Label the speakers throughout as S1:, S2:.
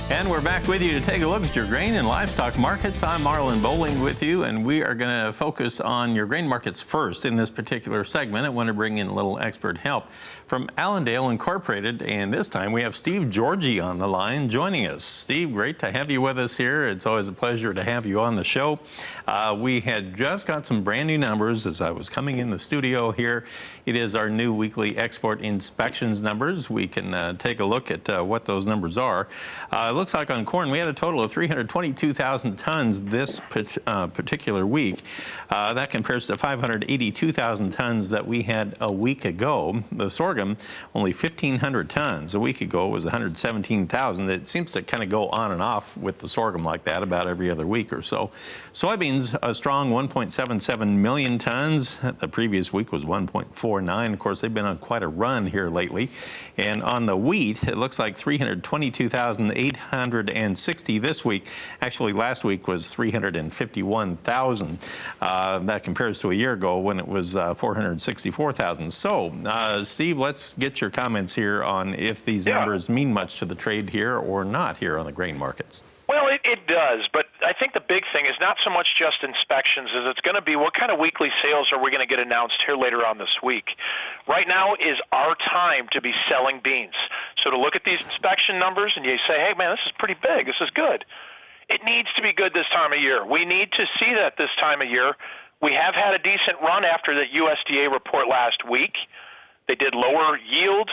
S1: And we're back with you to take a look at your grain and livestock markets. I'm Marlon Bowling with you, and we are going to focus on your grain markets first in this particular segment. I want to bring in a little expert help from Allendale Incorporated, and this time we have Steve Georgy on the line joining us. Steve, great to have you with us here. It's always a pleasure to have you on the show. We had just got some brand new numbers as I was coming in the studio here. It is our new weekly export inspections numbers. We can take a look at what those numbers are. It looks like on corn we had a total of 322,000 tons this particular week. That compares to 582,000 tons that we had a week ago. The sorghum, only 1,500 tons. A week ago it was 117,000. It seems to kind of go on and off with the sorghum like that about every other week or so. Soybeans, a strong 1.77 million tons. The previous week was 1.49. Of course, they've been on quite a run here lately. And on the wheat, it looks like 322,860 this week. Actually, last week was 351,000. That compares to a year ago when it was 464,000. So, Steve, let's get your comments here on if these numbers mean much to the trade here or not here on the grain markets.
S2: Well, it does, but I think the big thing is not so much just inspections as it's going to be what kind of weekly sales are we going to get announced here later on this week. Right now is our time to be selling beans. So to look at these inspection numbers and you say, hey, man, this is pretty big, this is good. It needs to be good this time of year. We need to see that this time of year. We have had a decent run after the USDA report last week. They did lower yield,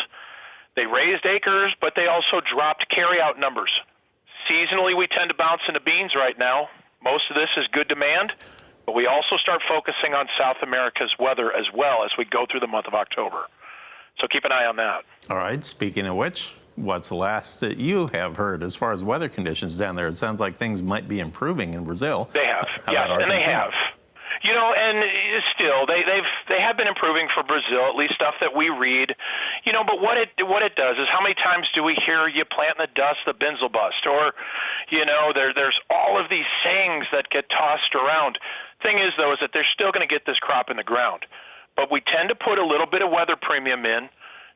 S2: they raised acres, but they also dropped carryout numbers. Seasonally, we tend to bounce into beans right now. Most of this is good demand, but we also start focusing on South America's weather as well as we go through the month of October. So keep an eye on that.
S1: All right. Speaking of which, what's the last that you have heard as far as weather conditions down there? It sounds like things might be improving in Brazil.
S2: They have, yes, and they have. You know, and still, they have been improving for Brazil, at least stuff that we read. You know, but what it does is how many times do we hear you plant in the dust, the bins will bust? Or, you know, there's all of these sayings that get tossed around. Thing is, though, is that they're still going to get this crop in the ground. But we tend to put a little bit of weather premium in,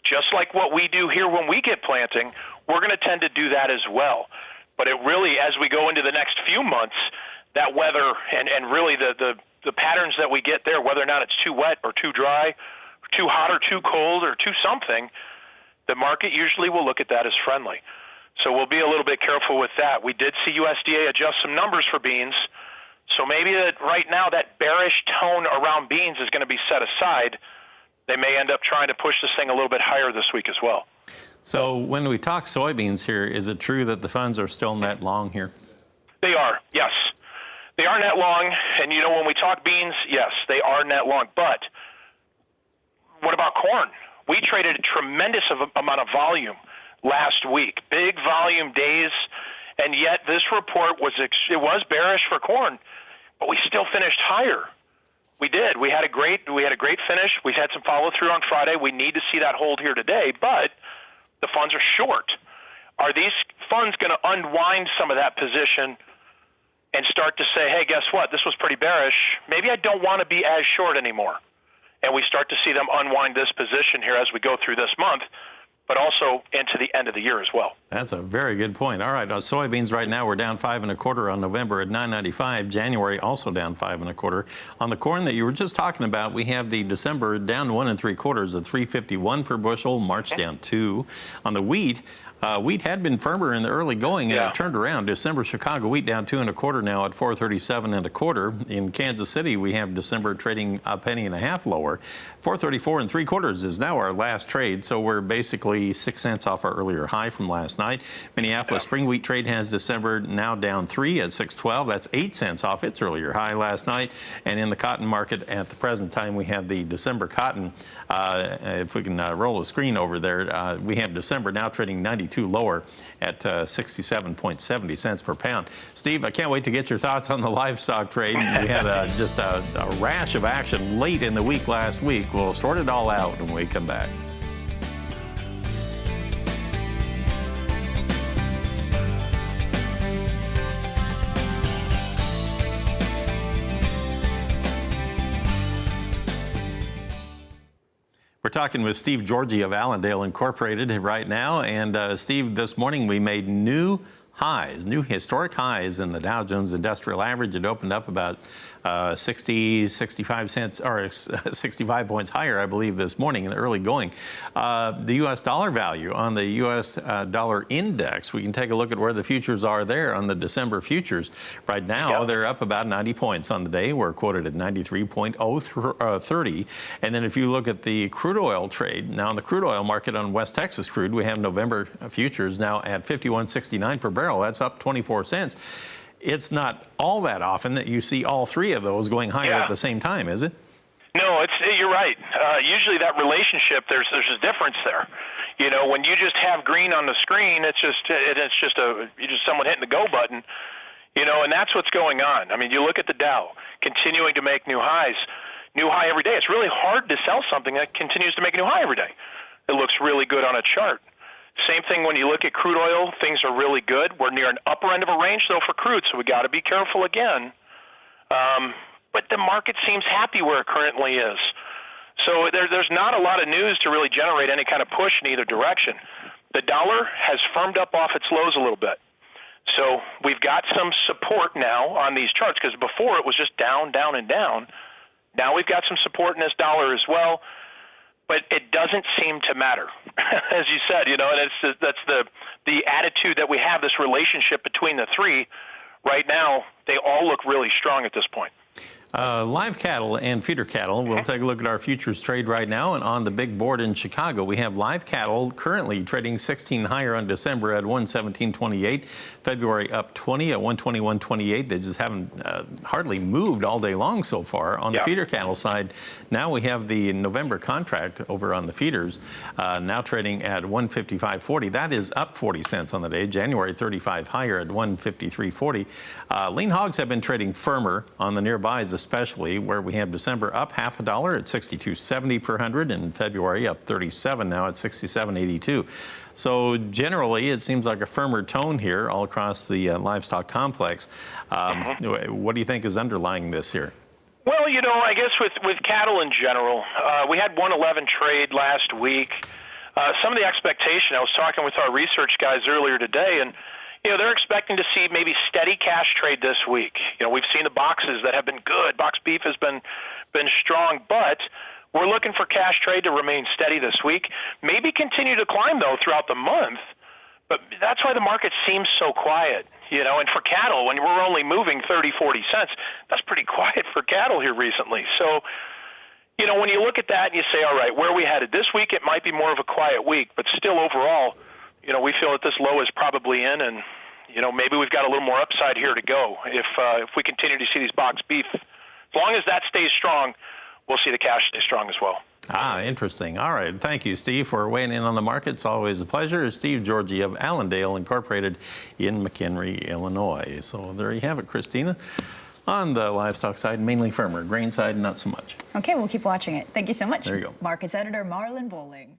S2: just like what we do here when we get planting. We're going to tend to do that as well. But it really, as we go into the next few months, that weather and really the patterns that we get there, whether or not it's too wet or too dry, too hot or too cold or too something, the market usually will look at that as friendly. So we'll be a little bit careful with that. We did see USDA adjust some numbers for beans, so maybe that right now that bearish tone around beans is going to be set aside. They may end up trying to push this thing a little bit higher this week as well.
S1: So when we talk soybeans here, is it true that the funds are still net long here?
S2: They are, yes. They are net long, and you know, when we talk beans, yes, they are net long. But what about corn? We traded a tremendous amount of volume last week, big volume days, and yet this report was bearish for corn, but we still finished higher. We did. We had a great finish. We had some follow through on Friday. We need to see that hold here today, but the funds are short. Are these funds going to unwind some of that position and start to say, hey, guess what? This was pretty bearish. Maybe I don't want to be as short anymore. And we start to see them unwind this position here as we go through this month, but also into the end of the year as well.
S1: That's a very good point. All right, soybeans right now, we're down 5 1/4 on November at 9.95. January also down 5 1/4. On the corn that you were just talking about, we have the December down 1 3/4 at 3.51 per bushel. March down 2. On the wheat, wheat had been firmer in the early going, and it turned around. December Chicago wheat down 2 1/4 now at 4.37 1/4. In Kansas City, we have December trading a penny and a half lower. 4.34 3/4 is now our last trade, so we're basically 6 cents off our earlier high from last night. Minneapolis spring wheat trade has December now down 3 at 6.12. That's 8 cents off its earlier high last night. And in the cotton market at the present time, we have the December cotton. If we can roll the screen over there, we have December now trading 92 lower at 67.70 cents per pound. Steve, I can't wait to get your thoughts on the livestock trade. We had just a rash of action late in the week last week. We'll sort it all out when we come back. We're talking with Steve Georgy of Allendale Incorporated right now. And Steve, this morning we made new highs, new historic highs in the Dow Jones Industrial Average. It opened up about 65 cents or 65 points higher, I believe, this morning in the early going. The U.S. dollar value on the U.S. dollar index, we can take a look at where the futures are there on the December futures. Right now, they're up about 90 points on the day. We're quoted at 93.030. And then if you look at the crude oil trade, now in the crude oil market on West Texas crude, we have November futures now at 51.69 per barrel. That's up 24 cents. It's not all that often that you see all three of those going higher at the same time, is it?
S2: No, you're right. Usually that relationship, there's a difference there. You know, when you just have green on the screen, it's just someone hitting the go button. You know, and that's what's going on. I mean, you look at the Dow continuing to make new highs, new high every day. It's really hard to sell something that continues to make a new high every day. It looks really good on a chart. Same thing when you look at crude oil, things are really good. We're near an upper end of a range, though, for crude, so we got to be careful again. But the market seems happy where it currently is. So there's not a lot of news to really generate any kind of push in either direction. The dollar has firmed up off its lows a little bit. So we've got some support now on these charts, because before it was just down, down, and down. Now we've got some support in this dollar as well. But it doesn't seem to matter, as you said, you know, and that's the attitude that we have, this relationship between the three. Right now, they all look really strong at this point.
S1: Live cattle and feeder cattle. We'll take a look at our futures trade right now. And on the big board in Chicago, we have live cattle currently trading 16 higher on December at 117.28. February up 20 at 121.28. They just haven't hardly moved all day long so far. On the feeder cattle side, now we have the November contract over on the feeders, now trading at 155.40. That is up 40 cents on the day. January 35 higher at 153.40. Lean hogs have been trading firmer on the nearbys, especially where we have December up half a dollar at 62.70 per hundred, and February up 37 now at 67.82. So generally, it seems like a firmer tone here all across the livestock complex. What do you think is underlying this here?
S2: Well, you know, I guess with cattle in general, we had 111 trade last week. Some of the expectation, I was talking with our research guys earlier today, and you know, they're expecting to see maybe steady cash trade this week. You know, we've seen the boxes that have been good. Box beef has been strong, but we're looking for cash trade to remain steady this week. Maybe continue to climb, though, throughout the month. But that's why the market seems so quiet. You know, and for cattle, when we're only moving 30, 40 cents, that's pretty quiet for cattle here recently. So, you know, when you look at that and you say, all right, where are we headed? This week it might be more of a quiet week, but still overall, you know, we feel that this low is probably in, and, you know, maybe we've got a little more upside here to go if we continue to see these box beef. As long as that stays strong, we'll see the cash stay strong as well.
S1: Interesting. All right. Thank you, Steve, for weighing in on the market. It's always a pleasure. Steve Georgy of Allendale Incorporated in McHenry, Illinois. So there you have it, Christina. On the livestock side, mainly firmer. Grain side, not so much.
S3: Okay, we'll keep watching it. Thank you so much.
S1: There you go.
S3: Markets editor Marlon Bowling.